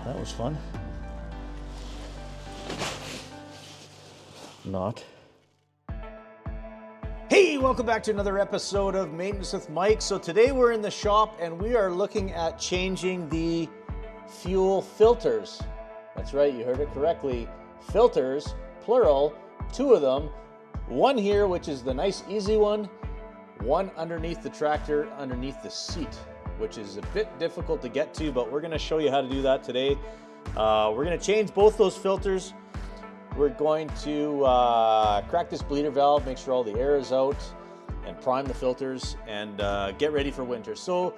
That was fun. Not. Hey, welcome back to another episode of Maintenance with Mike. So today we're in the shop and we are looking at changing the fuel filters. That's right, you heard it correctly. Filters, plural, 2 of them. One here, which is the nice easy one underneath the tractor, underneath the seat, which is a bit difficult to get to, but we're gonna show you how to do that today. We're gonna change both those filters. We're going to crack this bleeder valve, make sure all the air is out, and prime the filters, and get ready for winter. So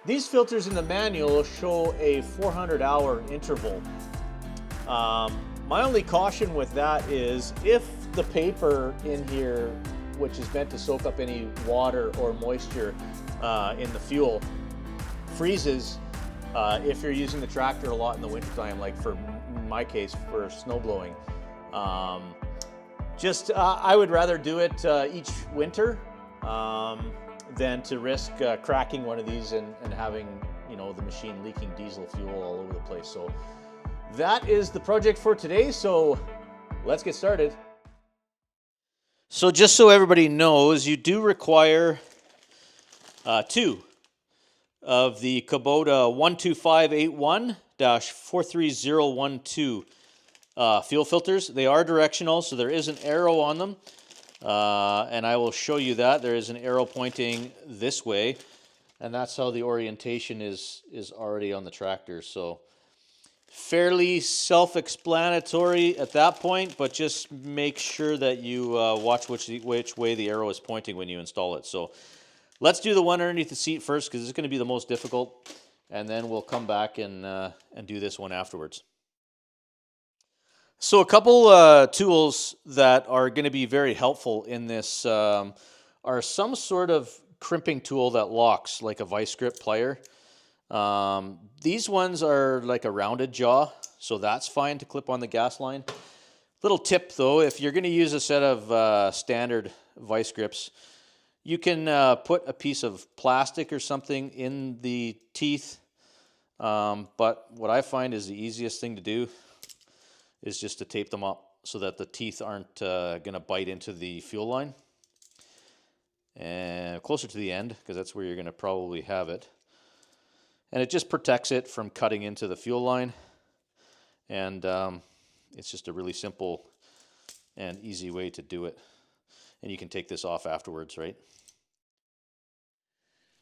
these filters in the manual show a 400-hour interval. My only caution with that is if the paper in here, which is meant to soak up any water or moisture in the fuel, freezes if you're using the tractor a lot in the wintertime, like for in my case for snow blowing. I would rather do it each winter than to risk cracking one of these and having, you know, the machine leaking diesel fuel all over the place. So that is the project for today. So let's get started. So just so everybody knows, you do require 2 of the Kubota 12581-43012 fuel filters. They are directional, so there is an arrow on them, and I will show you that. There is an arrow pointing this way, and that's how the orientation is already on the tractor. So fairly self-explanatory at that point, but just make sure that you watch which way the arrow is pointing when you install it. So let's do the one underneath the seat first, because it's going to be the most difficult, and then we'll come back and do this one afterwards. So a couple tools that are going to be very helpful in this are some sort of crimping tool that locks, like a vice grip plier. These ones are like a rounded jaw, so that's fine to clip on the gas line. Little tip though, if you're going to use a set of standard vice grips, you can put a piece of plastic or something in the teeth, but what I find is the easiest thing to do is just to tape them up so that the teeth aren't going to bite into the fuel line. And closer to the end, because that's where you're going to probably have it. And it just protects it from cutting into the fuel line. And it's just a really simple and easy way to do it. And you can take this off afterwards, right?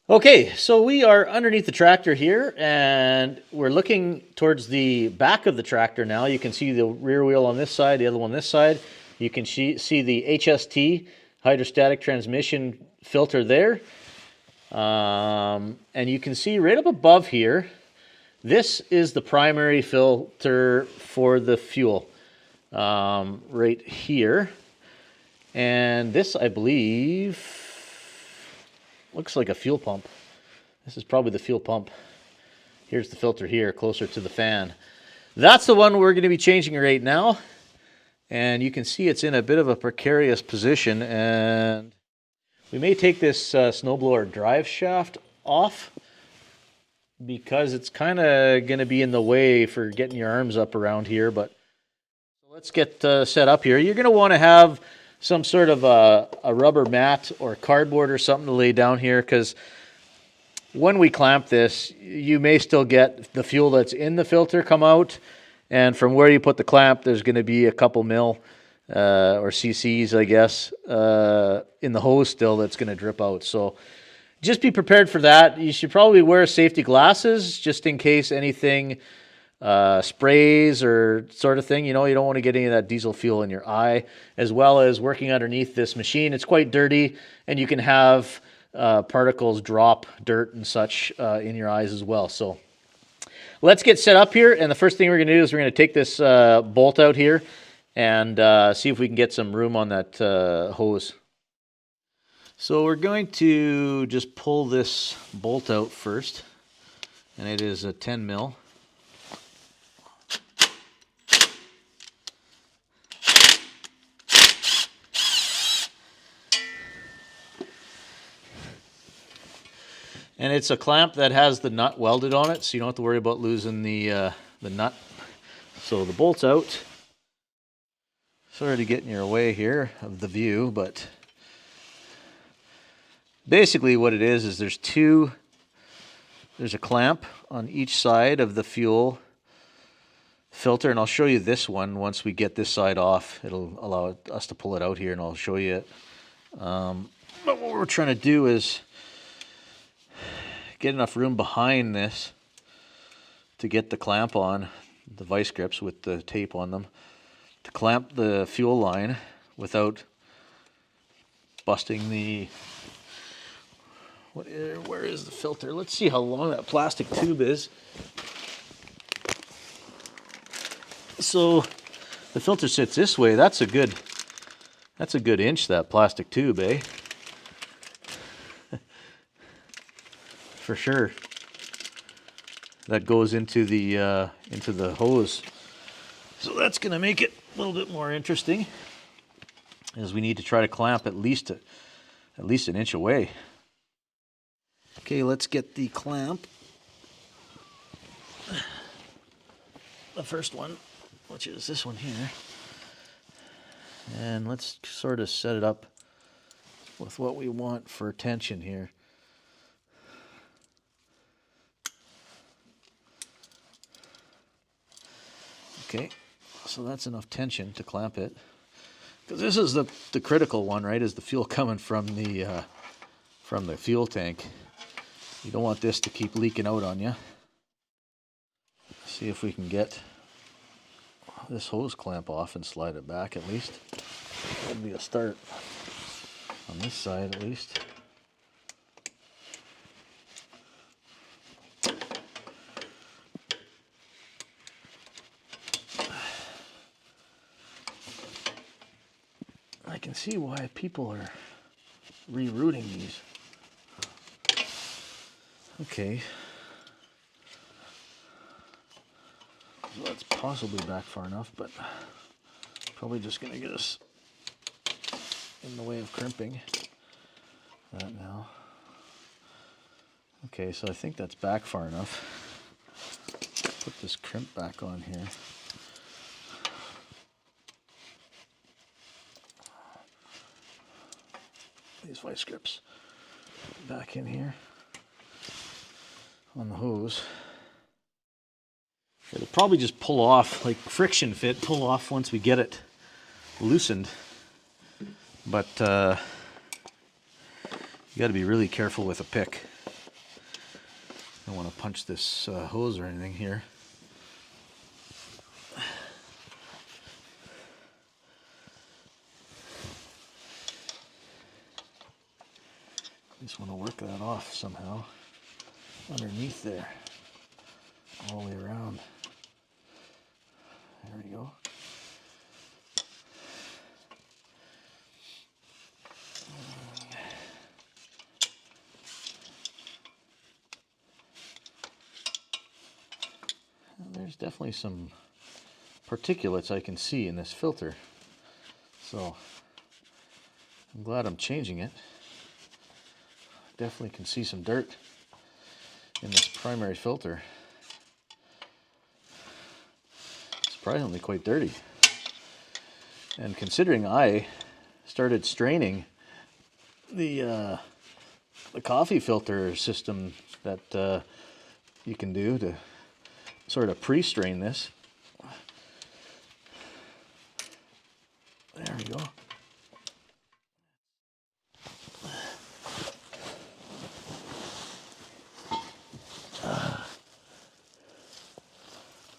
Okay, so we are underneath the tractor here, and we're looking towards the back of the tractor now. You can see the rear wheel on this side, the other one this side. You can see the HST, hydrostatic transmission filter there. And you can see right up above here, this is the primary filter for the fuel, right here. And this, I believe, looks like a fuel pump. This is probably the fuel pump. Here's the filter here, closer to the fan. That's the one we're going to be changing right now. And you can see it's in a bit of a precarious position. And we may take this snowblower drive shaft off because it's kind of going to be in the way for getting your arms up around here. But let's get set up here. You're going to want to have some sort of a rubber mat or cardboard or something to lay down here, because when we clamp this, you may still get the fuel that's in the filter come out, and from where you put the clamp, there's going to be a couple mil or cc's, I guess, in the hose still that's going to drip out. So just be prepared for that. You should probably wear safety glasses just in case anything sprays or sort of thing. You know, you don't want to get any of that diesel fuel in your eye, as well as working underneath this machine. It's quite dirty, and you can have particles drop, dirt and such in your eyes as well. So let's get set up here, and the first thing we're going to do is we're going to take this bolt out here and see if we can get some room on that hose. So we're going to just pull this bolt out first, and it is a 10 mil. And it's a clamp that has the nut welded on it, so you don't have to worry about losing the the nut. So the bolt's out. Sorry to get in your way here of the view, but basically what it is there's a clamp on each side of the fuel filter, and I'll show you this one once we get this side off. It'll allow us to pull it out here and I'll show you it. But what we're trying to do is get enough room behind this to get the clamp on, the vice grips with the tape on them, to clamp the fuel line without busting the... Where is the filter? Let's see how long that plastic tube is. So the filter sits this way. That's a good inch, that plastic tube, eh? For sure. That goes into the hose. So that's going to make it a little bit more interesting, as we need to try to clamp at least an inch away. Okay, let's get the clamp. The first one, which is this one here. And let's sort of set it up with what we want for tension here. Okay, so that's enough tension to clamp it. Because this is the critical one, right? Is the fuel coming from the fuel tank. You don't want this to keep leaking out on you. See if we can get this hose clamp off and slide it back at least. That'd be a start on this side at least. I can see why people are rerouting these. Okay. So that's possibly back far enough, but probably just going to get us in the way of crimping that now. Okay, so I think that's back far enough. Put this crimp back on here. These vice grips back in here on the hose. It'll probably just pull off, like friction fit, pull off once we get it loosened. But you got to be really careful with a pick. I don't want to punch this hose or anything here. Just want to work that off somehow underneath there, all the way around. There we go. There's definitely some particulates I can see in this filter, so I'm glad I'm changing it. Definitely can see some dirt in this primary filter. Surprisingly quite dirty. And considering I started straining the coffee filter system that you can do to sort of pre-strain this. There we go.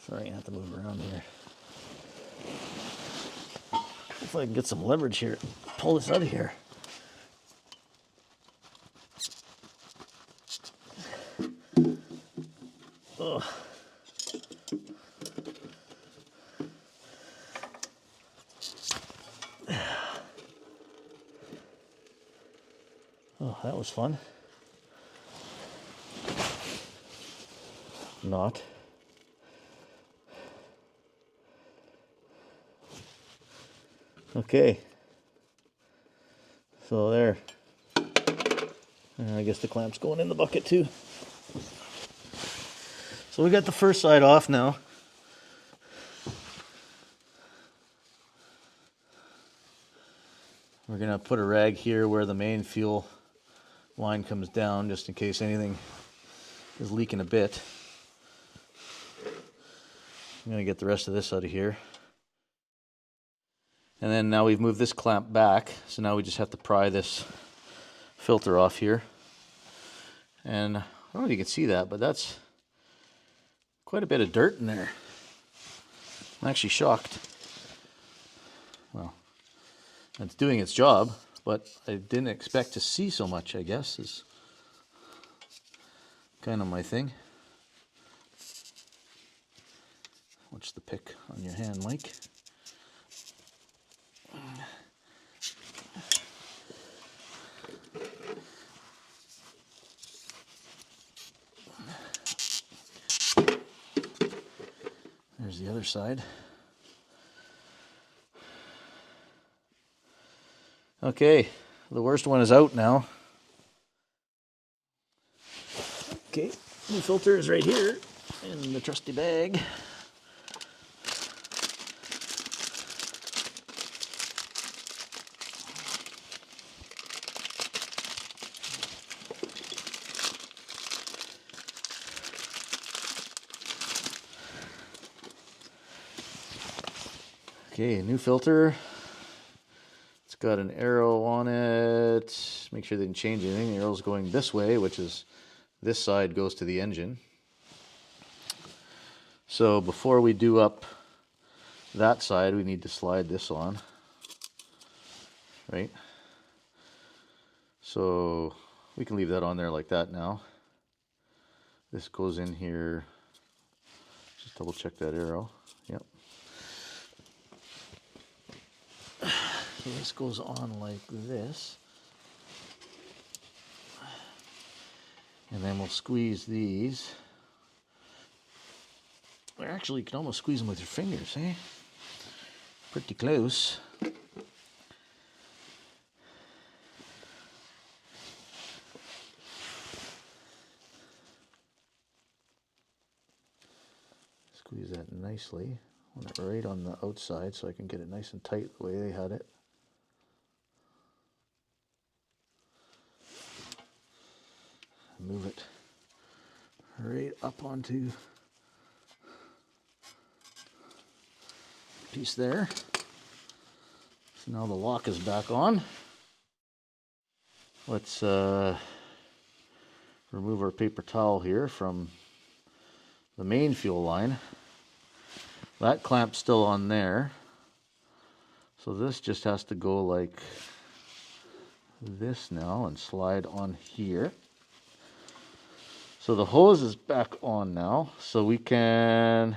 Sorry, I have to move around here. Hopefully I can get some leverage here. Pull this out of here. Ugh. Oh, that was fun. Not. Okay. So there. And I guess the clamp's going in the bucket too. So we got the first side off now. We're going to put a rag here where the main fuel line comes down, just in case anything is leaking a bit. I'm going to get the rest of this out of here. And then now we've moved this clamp back, so now we just have to pry this filter off here. And I don't know if you can see that, but that's quite a bit of dirt in there. I'm actually shocked. Well, it's doing its job, but I didn't expect to see so much, I guess, is kind of my thing. Watch the pick on your hand, Mike. There's the other side. Okay, the worst one is out now. Okay, new filter is right here in the trusty bag. Okay, new filter. It's got an arrow on it. Make sure they didn't change anything. The arrow's going this way, which is this side goes to the engine. So before we do up that side, we need to slide this on, right? So we can leave that on there like that now. This goes in here. Just double check that arrow. Yep. So this goes on like this. And then we'll squeeze these. Or actually, you can almost squeeze them with your fingers, eh? Pretty close. Squeeze that nicely. I want it right on the outside so I can get it nice and tight the way they had it. Move it right up onto the piece there. So now the lock is back on. Let's remove our paper towel here from the main fuel line. That clamp's still on there. So this just has to go like this now and slide on here. So the hose is back on now, so we can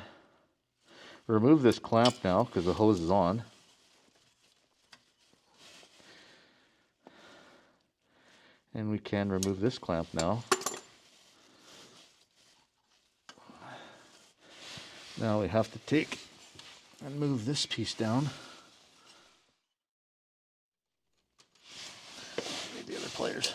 remove this clamp now because the hose is on. And we can remove this clamp now. Now we have to take and move this piece down. Need the other pliers.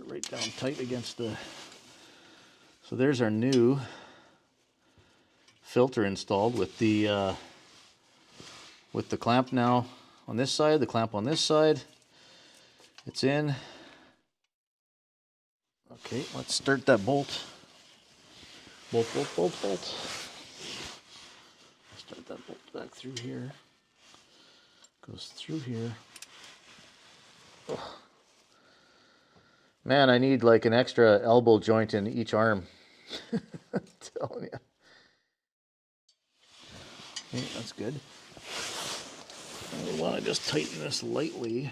Right down tight against the. So there's our new filter installed with the clamp now on this side, the clamp on this side. It's in. Okay, let's start that bolt. Bolt. Start that bolt back through here. Goes through here. Ugh. Man, I need like an extra elbow joint in each arm. I'm telling you. Okay, that's good. And we want to just tighten this lightly.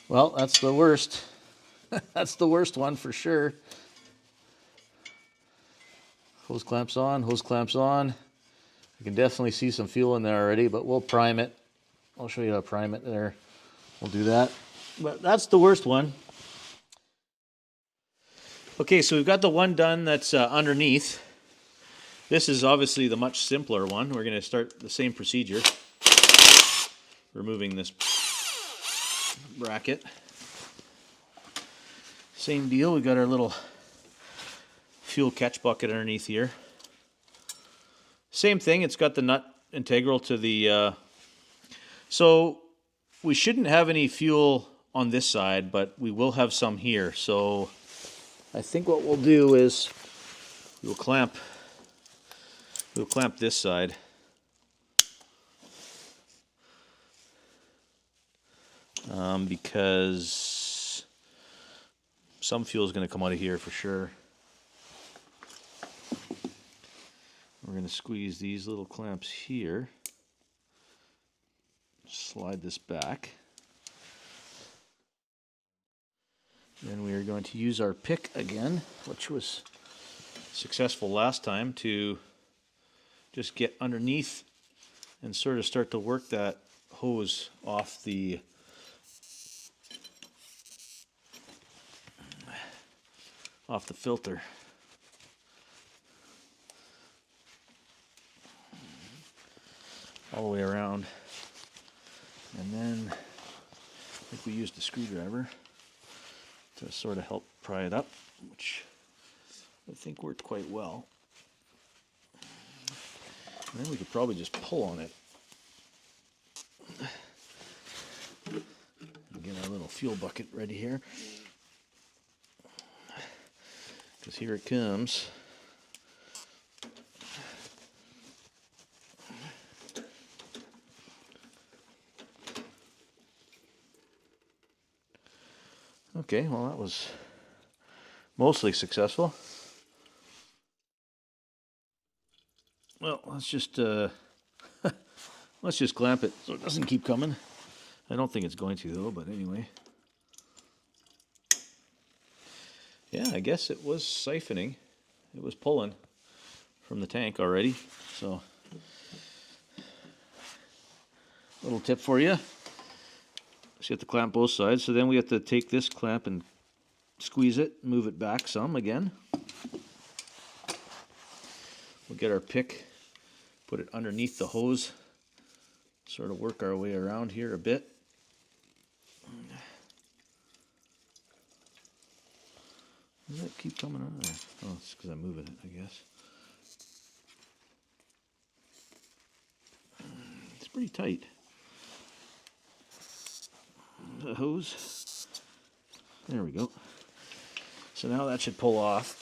Well, that's the worst. That's the worst one for sure. Hose clamps on, hose clamps on. You can definitely see some fuel in there already, but we'll prime it. I'll show you how to prime it there. We'll do that. But that's the worst one. Okay, so we've got the one done that's underneath. This is obviously the much simpler one. We're going to start the same procedure. Removing this bracket. Same deal, we've got our little fuel catch bucket underneath here. Same thing, it's got the nut integral to the... So we shouldn't have any fuel on this side, but we will have some here. So I think what we'll do is we'll clamp this side. Because some fuel is going to come out of here for sure. We're going to squeeze these little clamps here. Slide this back. Then we are going to use our pick again, which was successful last time, to just get underneath and sort of start to work that hose off the filter. All the way around. And then I think we used a screwdriver to sort of help pry it up, which I think worked quite well. And then we could probably just pull on it. Get our little fuel bucket ready here. Because here it comes. Okay, well that was mostly successful. Well, let's just clamp it so it doesn't keep coming. I don't think it's going to though, but anyway. Yeah, I guess it was siphoning. It was pulling from the tank already. So, little tip for you. So you have to clamp both sides. So then we have to take this clamp and squeeze it, move it back some again. We'll get our pick, put it underneath the hose, sort of work our way around here a bit. Does that keep coming on? Oh, it's because I'm moving it, I guess. It's pretty tight. The hose. There we go. So now that should pull off.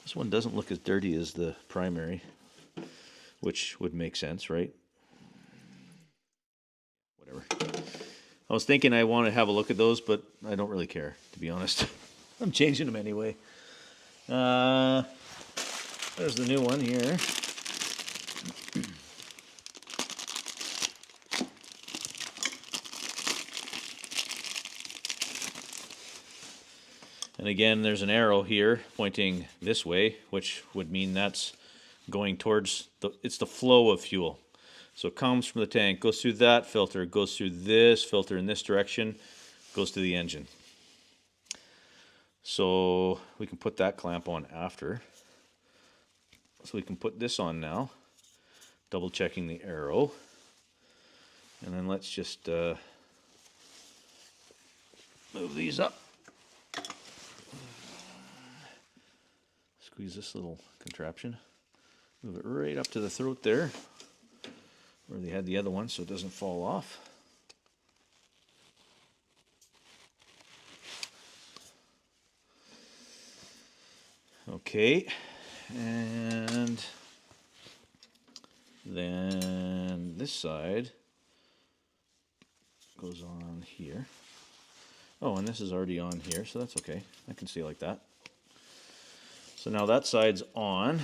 This one doesn't look as dirty as the primary, which would make sense, right? Whatever. I was thinking I want to have a look at those, but I don't really care, to be honest. I'm changing them anyway. There's the new one here. And again, there's an arrow here pointing this way, which would mean that's going towards it's the flow of fuel. So it comes from the tank, goes through that filter, goes through this filter in this direction, goes to the engine. So we can put that clamp on after. So we can put this on now, double checking the arrow. And then let's just move these up. Squeeze this little contraption. Move it right up to the throat there, where they had the other one so it doesn't fall off. Okay, and then this side goes on here. Oh, and this is already on here, so that's okay. I can see like that. So now that side's on.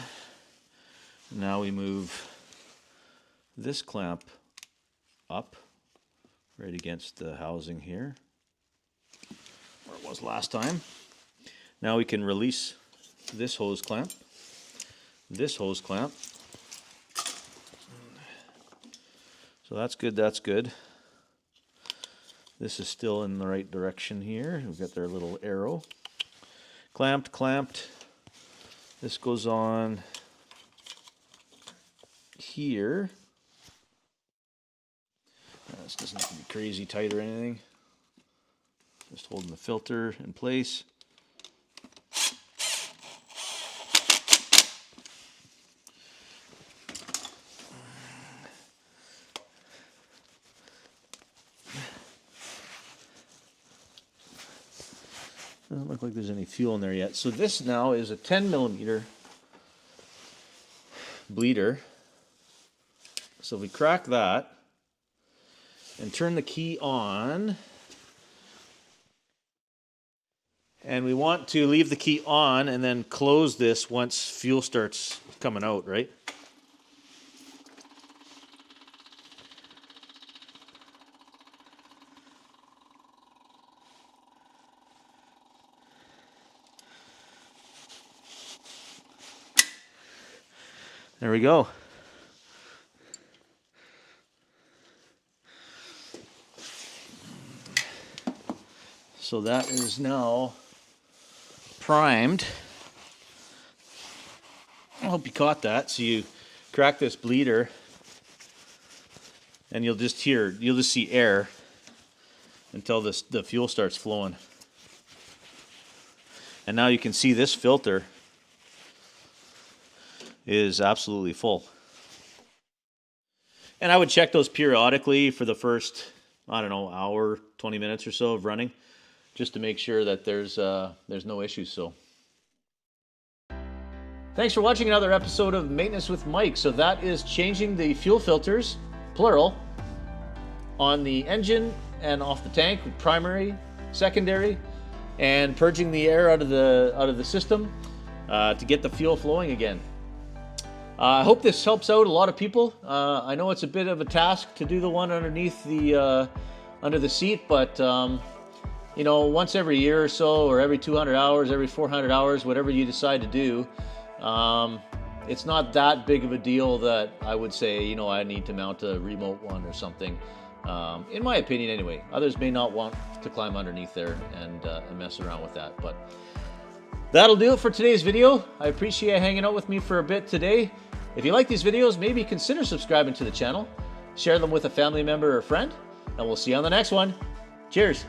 Now we move this clamp up right against the housing here, where it was last time. Now we can release this hose clamp, So that's good, that's good. This is still in the right direction here. We've got their little arrow. Clamped, clamped. This goes on here. This doesn't have to be crazy tight or anything. Just holding the filter in place. Doesn't look like there's any fuel in there yet. So this now is a 10mm bleeder. So if we crack that and turn the key on, and we want to leave the key on and then close this once fuel starts coming out, right? There we go. So that is now primed. I hope you caught that. So you crack this bleeder and you'll just see air until the fuel starts flowing. And now you can see this filter is absolutely full. And I would check those periodically for the first, I don't know, hour, 20 minutes or so of running, just to make sure that there's no issues. So thanks for watching another episode of Maintenance with Mike. So that is changing the fuel filters, plural, on the engine and off the tank, primary, secondary, and purging the air out of the system to get the fuel flowing again. I hope this helps out a lot of people. I know it's a bit of a task to do the one underneath the under the seat, but you know, once every year or so, or every 200 hours, every 400 hours, whatever you decide to do, it's not that big of a deal that I would say, you know, I need to mount a remote one or something. In my opinion, anyway. Others may not want to climb underneath there and mess around with that, but that'll do it for today's video. I appreciate you hanging out with me for a bit today. If you like these videos, maybe consider subscribing to the channel, share them with a family member or friend, and we'll see you on the next one. Cheers.